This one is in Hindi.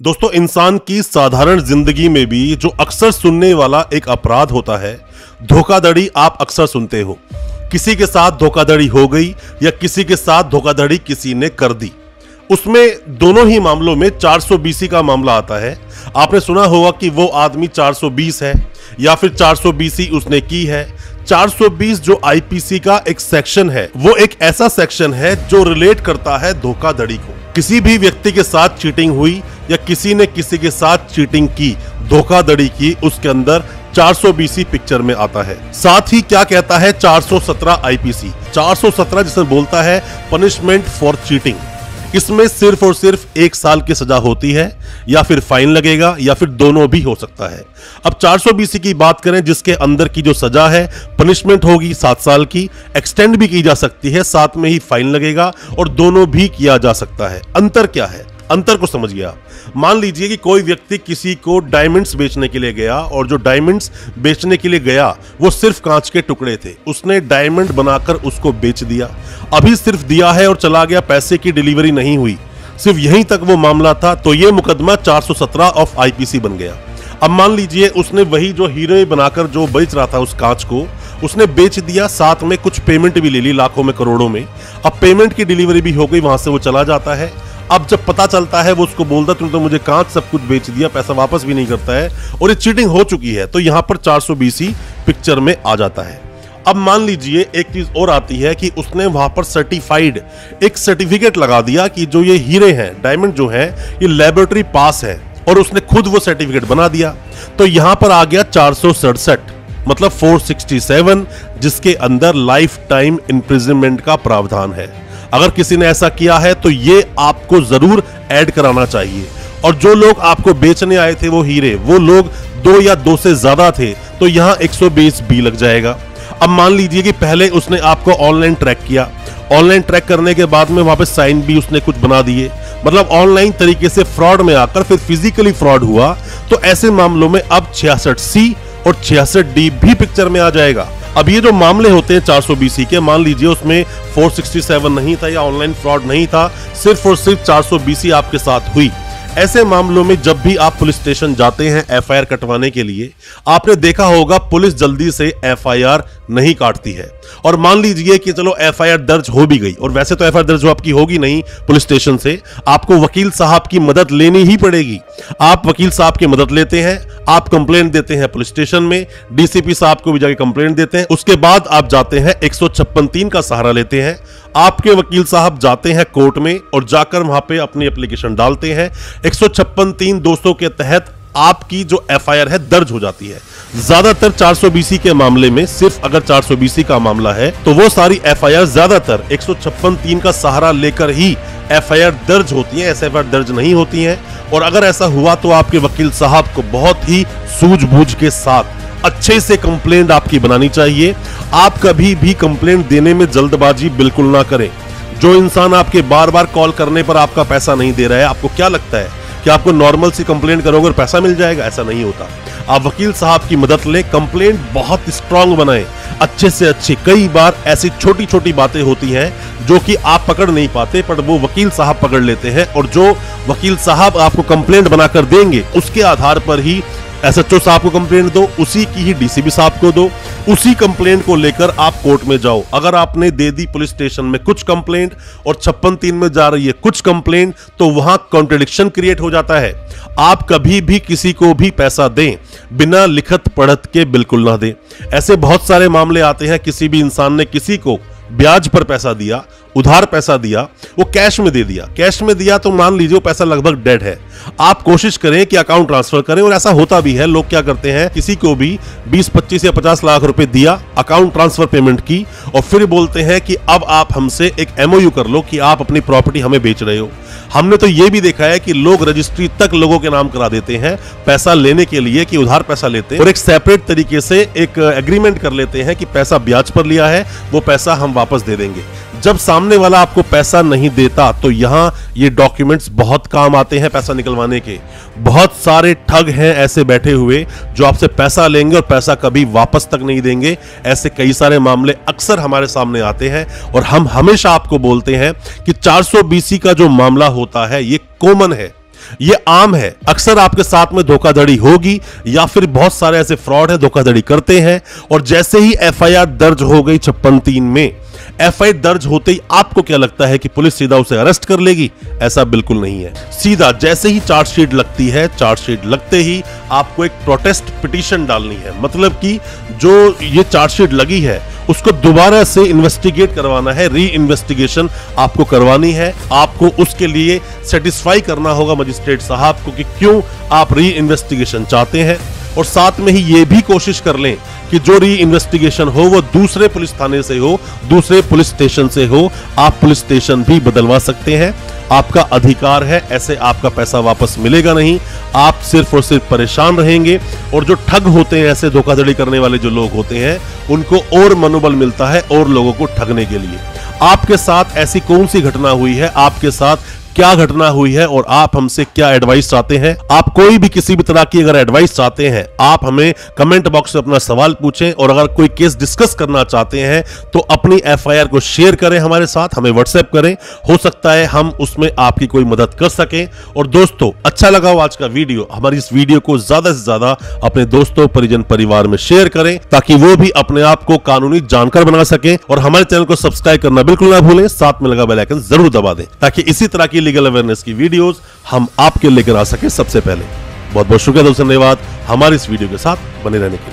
दोस्तों, इंसान की साधारण जिंदगी में भी जो अक्सर सुनने वाला एक अपराध होता है, धोखाधड़ी आप अक्सर सुनते हो। किसी के साथ धोखाधड़ी हो गई या किसी के साथ धोखाधड़ी किसी ने कर दी। उसमें दोनों ही मामलों में 420 का मामला आता है। आपने सुना होगा कि वो आदमी 420 है या फिर 420 उसने की है। 420 जो आईपीसी का एक सेक्शन है, वो एक ऐसा सेक्शन है जो रिलेट करता है धोखाधड़ी को। किसी भी व्यक्ति के साथ चीटिंग हुई या किसी ने किसी के साथ चीटिंग की, धोखाधड़ी की, उसके अंदर 420 पिक्चर में आता है। साथ ही क्या कहता है 417 आईपीसी, 417 जिसमें बोलता है पनिशमेंट फॉर चीटिंग। इसमें सिर्फ और सिर्फ 1 साल की सजा होती है या फिर फाइन लगेगा या फिर दोनों भी हो सकता है। अब 420 की बात करें, जिसके अंदर की जो सजा है, पनिशमेंट होगी 7 साल की, एक्सटेंड भी की जा सकती है, साथ में ही फाइन लगेगा और दोनों भी किया जा सकता है। अंतर क्या है? अंतर को समझिए आप। मान लीजिए कि कोई व्यक्ति किसी को डायमंड्स बेचने के लिए गया और जो डायमंड्स बेचने के लिए गया वो सिर्फ कांच के टुकड़े थे। उसने डायमंड बनाकर उसको बेच दिया। अभी सिर्फ दिया है और चला गया, पैसे की डिलीवरी नहीं हुई, सिर्फ यहीं तक वो मामला था। तो ये मुकदमा 417 ऑफ आईपीसी बन गया। अब मान लीजिए उसने वही जो हीरे बनाकर जो बेच रहा था उस कांच को, उसने बेच दिया, साथ में कुछ पेमेंट भी ले ली, लाखों में करोड़ों में। अब पेमेंट की डिलीवरी भी हो गई, वहां से वो चला जाता है। अब जब पता चलता है, वो उसको बोलता तुमने तो मुझे कांच सब कुछ बेच दिया, पैसा वापस भी नहीं करता है और ये चीटिंग हो चुकी है। तो यहां पर 420 पिक्चर में आ जाता है। अब मान लीजिए एक चीज और आती है कि उसने वहां पर सर्टिफाइड एक सर्टिफिकेट लगा दिया कि जो ये हीरे हैं, डायमंड जो है, ये लैबोरेटरी पास है, और उसने खुद वो सर्टिफिकेट बना दिया। तो यहां पर आ गया 467, मतलब 467, जिसके अंदर लाइफ टाइम इंप्रिजनमेंट का प्रावधान है। अगर किसी ने ऐसा किया है तो ये आपको जरूर ऐड कराना चाहिए। और जो लोग आपको बेचने आए थे वो हीरे, वो लोग 2 या 2 से ज्यादा थे, तो यहां 120 बी लग जाएगा। अब मान लीजिए कि पहले उसने आपको ऑनलाइन ट्रैक किया, ऑनलाइन ट्रैक करने के बाद में वहां पे साइन भी उसने कुछ बना दिए, मतलब ऑनलाइन तरीके से फ्रॉड में आकर फिर फिजिकली फ्रॉड हुआ। तो ऐसे मामलों में अब 66C और 66D भी पिक्चर में आ जाएगा। अब ये जो मामले होते हैं 420 के, मान लीजिए उसमें 467 नहीं था या ऑनलाइन फ्रॉड नहीं था, सिर्फ और सिर्फ 420 आपके साथ हुई। ऐसे मामलों में जब भी आप पुलिस स्टेशन जाते हैं एफआईआर कटवाने के लिए, आपने देखा होगा पुलिस जल्दी से एफआईआर नहीं काटती है। और मान लीजिए कि चलो एफआईआर दर्ज हो भी गई, और वैसे तो एफआईआर दर्ज आपकी होगी नहीं पुलिस स्टेशन से, आपको वकील साहब की मदद लेनी ही पड़ेगी। आप वकील साहब की मदद लेते हैं, आप कंप्लेंट देते हैं पुलिस स्टेशन में, डीसीपी साहब को भी जाके कंप्लेंट देते हैं। उसके बाद आप जाते हैं 156(3) का सहारा लेते हैं। आपके वकील साहब जाते हैं कोर्ट में और जाकर वहां पे अपनी एप्लीकेशन डालते हैं। 156(3) दोस्तों के तहत आपकी जो एफआईआर है दर्ज हो जाती है। ज्यादातर 420 के मामले में, सिर्फ अगर 420 का मामला है तो वो सारी एफआईआर ज्यादातर 156(3) का सहारा लेकर ही एफआईआर दर्ज होती है, एफआईआर दर्ज नहीं होती है। और अगर ऐसा हुआ तो आपके वकील साहब को बहुत ही सूझबूझ के साथ अच्छे से कंप्लेंट आपकी बनानी चाहिए। आप कभी भी कंप्लेंट देने में जल्दबाजी बिल्कुल ना करें। जो इंसान आपके बार बार कॉल करने पर आपका पैसा नहीं दे रहा है, आपको क्या लगता है कि आपको नॉर्मल सी कंप्लेंट करोगे और पैसा मिल जाएगा? ऐसा नहीं होता। आप वकील साहब की मदद लें, कंप्लेंट बहुत स्ट्रांग बनाएं, अच्छे से अच्छी। कई बार ऐसी छोटी छोटी बातें होती हैं जो कि आप पकड़ नहीं पाते, पर वो वकील साहब पकड़ लेते हैं, और जो वकील साहब आपको कंप्लेंट बनाकर देंगे उसके आधार पर ही एसएचओ साहब को कंप्लेंट दो, उसी की ही डीसीपी साहब को दो, उसी कंप्लेंट को लेकर आप कोर्ट में जाओ। अगर आपने दे दी पुलिस स्टेशन में कुछ कंप्लेंट और 56(3) में जा रही है कुछ कंप्लेंट, तो वहां कॉन्ट्रडिक्शन क्रिएट हो जाता है। आप कभी भी किसी को भी पैसा दें बिना लिखत पढ़त के बिल्कुल ना दें। ऐसे बहुत सारे मामले आते हैं, किसी भी इंसान ने किसी को ब्याज पर पैसा दिया, उधार पैसा दिया, वो कैश में दे दिया। कैश में दिया तो मान लीजिए वो पैसा लगभग डेड है। आप कोशिश करें कि अकाउंट ट्रांसफर करें, और ऐसा होता भी है। लोग क्या करते हैं, किसी को भी 20, 25 या 50 लाख रुपए दिया, अकाउंट ट्रांसफर पेमेंट की, और फिर बोलते हैं कि अब आप हमसे एक एमओयू कर लो कि आप अपनी प्रॉपर्टी हमें बेच रहे हो। हमने तो ये भी देखा है कि लोग रजिस्ट्री तक लोगों के नाम करा देते हैं पैसा लेने के लिए, कि उधार पैसा लेते हैं और एक सेपरेट तरीके से एक एग्रीमेंट कर लेते हैं कि पैसा ब्याज पर लिया है, वो पैसा हम वापस दे देंगे। जब सामने वाला आपको पैसा नहीं देता तो यहां ये डॉक्यूमेंट्स बहुत काम आते हैं पैसा निकलवाने के। बहुत सारे ठग हैं ऐसे बैठे हुए जो आपसे पैसा लेंगे और पैसा कभी वापस तक नहीं देंगे। ऐसे कई सारे मामले अक्सर हमारे सामने आते हैं और हम हमेशा आपको बोलते हैं कि 420 का जो मामला होता है ये कॉमन है। ये आम है, अक्सर आपके साथ में धोखाधड़ी होगी या फिर बहुत सारे ऐसे फ्रॉड है धोखाधड़ी करते हैं और जैसे ही एफआईआर दर्ज हो गई 56(3) में, एफआईआर दर्ज होते ही आपको क्या लगता है कि पुलिस सीधा उसे अरेस्ट कर लेगी? ऐसा बिल्कुल नहीं है। सीधा जैसे ही चार्जशीट लगती है, चार्जशीट लगते ही आपको एक प्रोटेस्ट पिटीशन डालनी है। मतलब कि जो ये चार्जशीट लगी है उसको दोबारा से इन्वेस्टिगेट करवाना है, री इन्वेस्टिगेशन आपको करवानी है। आपको उसके लिए सेटिस्फाई करना होगा मजिस्ट्रेट साहब को कि क्यों आप री इन्वेस्टिगेशन चाहते हैं, और साथ में ही ये भी कोशिश कर लें कि जो री इन्वेस्टिगेशन हो वो दूसरे पुलिस थाने से हो, दूसरे पुलिस स्टेशन से हो। आप पुलिस स्टेशन भी बदलवा सकते हैं, आपका अधिकार है, ऐसे आपका पैसा वापस मिलेगा नहीं, आप सिर्फ और सिर्फ परेशान रहेंगे। और जो ठग होते हैं, ऐसे धोखाधड़ी करने वाले जो लोग होते हैं, उनको और मनोबल मिलता है और लोगों को ठगने के लिए। आपके साथ ऐसी कौन सी घटना हुई है, आपके साथ क्या घटना हुई है और आप हमसे क्या एडवाइस चाहते हैं? आप कोई भी किसी भी तरह की अगर एडवाइस चाहते हैं, आप हमें कमेंट बॉक्स में अपना सवाल पूछें। और अगर कोई केस डिस्कस करना चाहते हैं तो अपनी एफआईआर को शेयर करें हमारे साथ, हमें व्हाट्सएप करें, हो सकता है हम उसमें आपकी कोई मदद कर सकें। और दोस्तों, अच्छा लगा हो आज का वीडियो, हमारी इस वीडियो को ज्यादा से ज्यादा अपने दोस्तों, परिजन, परिवार में शेयर करें ताकि वो भी अपने आप को कानूनी जानकार बना सके। और हमारे चैनल को सब्सक्राइब करना बिल्कुल ना भूलें, साथ में लगा बेल आइकन जरूर दबा दें ताकि इसी तरह की लीगल अवेयरनेस की वीडियोस हम आपके लेकर आ सके सबसे पहले। बहुत बहुत शुक्रिया दोस्तों, धन्यवाद हमारी इस वीडियो के साथ बने रहने के लिए।